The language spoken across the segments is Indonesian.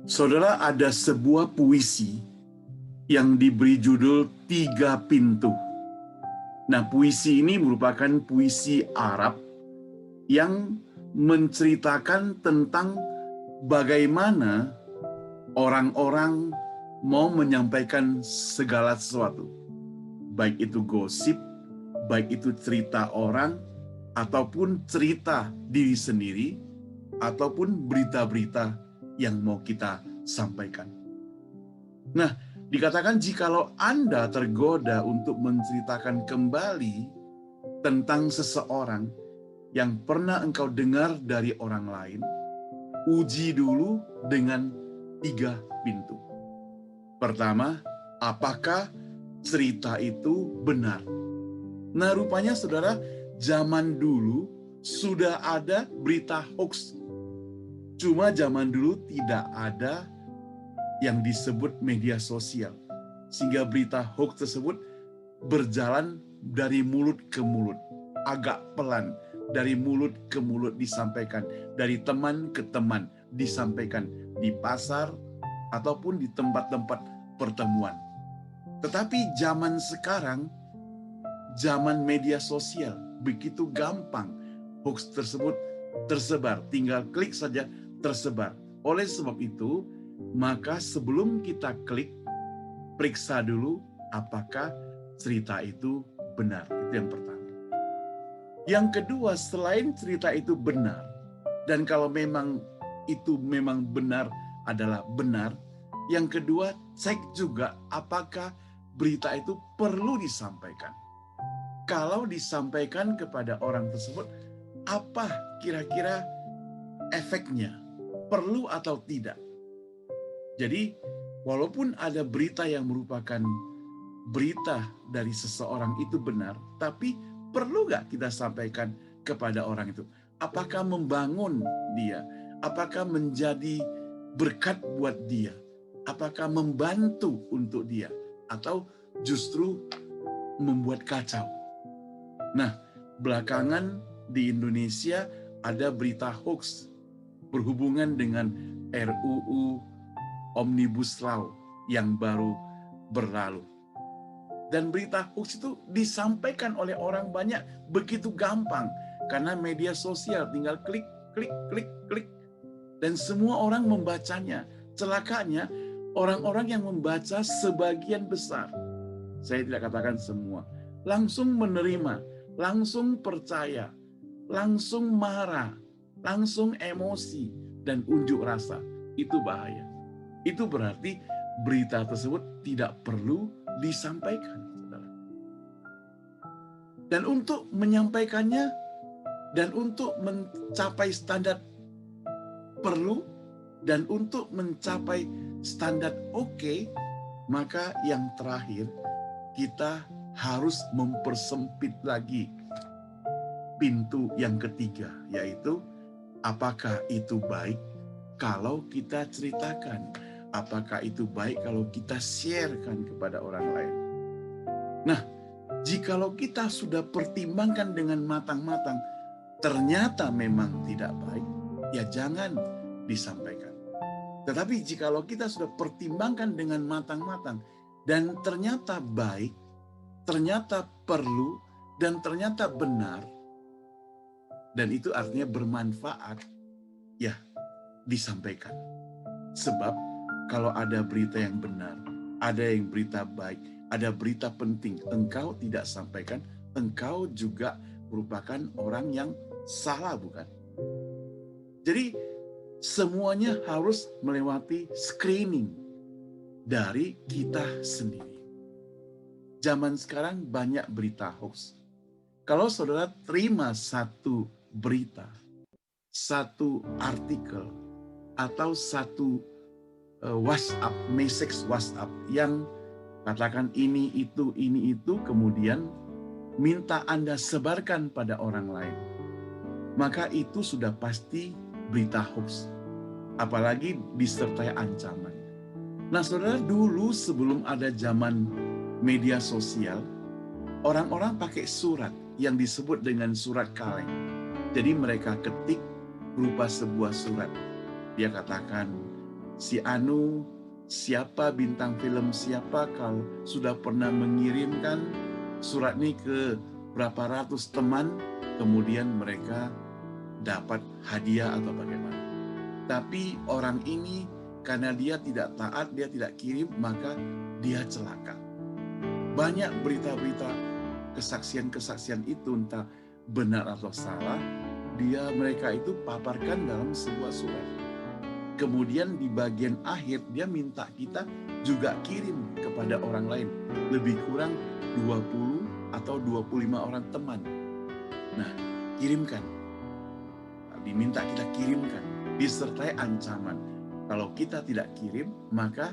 Saudara, ada sebuah puisi yang diberi judul Tiga Pintu. Nah, puisi ini merupakan puisi Arab yang menceritakan tentang bagaimana orang-orang mau menyampaikan segala sesuatu. Baik itu gosip, baik itu cerita orang, ataupun cerita diri sendiri, ataupun berita-berita yang mau kita sampaikan. Nah, dikatakan jikalau Anda tergoda untuk menceritakan kembali tentang seseorang yang pernah engkau dengar dari orang lain, uji dulu dengan 3 pintu. Pertama, apakah cerita itu benar? Nah, rupanya saudara, zaman dulu sudah ada berita hoax. Cuma zaman dulu tidak ada yang disebut media sosial. Sehingga berita hoax tersebut berjalan dari mulut ke mulut. Agak pelan, dari mulut ke mulut disampaikan. Dari teman ke teman disampaikan. Di pasar ataupun di tempat-tempat pertemuan. Tetapi zaman sekarang, zaman media sosial, begitu gampang hoax tersebut tersebar. Tinggal klik saja tersebar. Oleh sebab itu, maka sebelum kita klik, periksa dulu apakah cerita itu benar. Itu yang pertama. Yang kedua, selain cerita itu benar, dan kalau memang itu memang benar adalah benar, yang kedua, cek juga apakah berita itu perlu disampaikan. Kalau disampaikan kepada orang tersebut, apa kira-kira efeknya? Perlu atau tidak? Jadi, walaupun ada berita yang merupakan berita dari seseorang itu benar, tapi perlu nggak kita sampaikan kepada orang itu? Apakah membangun dia? Apakah menjadi berkat buat dia? Apakah membantu untuk dia? Atau justru membuat kacau? Nah, belakangan di Indonesia ada berita hoax berhubungan dengan RUU Omnibus Law yang baru berlalu. Dan berita hoax itu disampaikan oleh orang banyak begitu gampang. Karena media sosial tinggal klik, klik, klik, klik. Dan semua orang membacanya. Celakanya, orang-orang yang membaca sebagian besar, saya tidak katakan semua, langsung menerima, langsung percaya, langsung marah, langsung emosi, dan unjuk rasa. Itu bahaya. Itu berarti berita tersebut tidak perlu disampaikan. Dan untuk menyampaikannya, dan untuk mencapai standar perlu, dan untuk mencapai standar oke, maka yang terakhir, kita harus mempersempit lagi pintu yang ketiga, yaitu apakah itu baik kalau kita ceritakan? Apakah itu baik kalau kita sharekan kepada orang lain? Nah, jikalau kita sudah pertimbangkan dengan matang-matang, ternyata memang tidak baik, ya jangan disampaikan. Tetapi jikalau kita sudah pertimbangkan dengan matang-matang, dan ternyata baik, ternyata perlu, dan ternyata benar, dan itu artinya bermanfaat, ya disampaikan. Sebab kalau ada berita yang benar, ada yang berita baik, ada berita penting, engkau tidak sampaikan, engkau juga merupakan orang yang salah, bukan? Jadi semuanya harus melewati screening dari kita sendiri. Zaman sekarang banyak berita hoax. Kalau saudara terima satu berita, satu artikel, atau satu WhatsApp, message WhatsApp yang katakan ini itu, kemudian minta Anda sebarkan pada orang lain, maka itu sudah pasti berita hoax. Apalagi disertai ancaman. Nah, saudara, dulu sebelum ada zaman media sosial, orang-orang pakai surat yang disebut dengan surat kaleng. Jadi mereka ketik berupa sebuah surat. Dia katakan, si Anu, siapa bintang film siapa kalau sudah pernah mengirimkan surat ini ke berapa ratus teman, kemudian mereka dapat hadiah atau bagaimana. Tapi orang ini karena dia tidak taat, dia tidak kirim, maka dia celaka. Banyak berita-berita kesaksian-kesaksian itu, entah benar atau salah, mereka itu paparkan dalam sebuah surat. Kemudian di bagian akhir dia minta kita juga kirim kepada orang lain, lebih kurang 20 atau 25 orang teman. Nah, kirimkan. Diminta kita kirimkan, disertai ancaman. Kalau kita tidak kirim, maka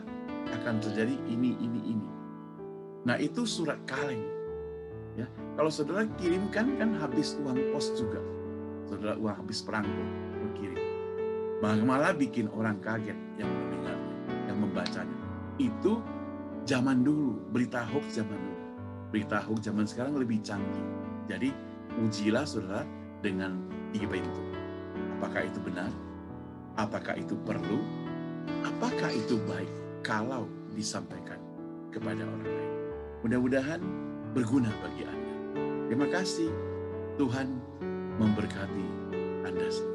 akan terjadi ini. Nah, itu surat kaleng. Ya, kalau saudara kirimkan kan habis uang pos juga. Saudara uang habis perangko berkirim. Malah bikin orang kaget yang mendengarnya, yang membacanya. Itu zaman dulu, berita hoax zaman dulu. Berita hoax zaman sekarang lebih canggih. Jadi ujilah saudara dengan 3 pintu. Apakah itu benar? Apakah itu perlu? Apakah itu baik kalau disampaikan kepada orang lain? Mudah-mudahan berguna bagi Anda. Terima kasih. Tuhan memberkati Anda semua.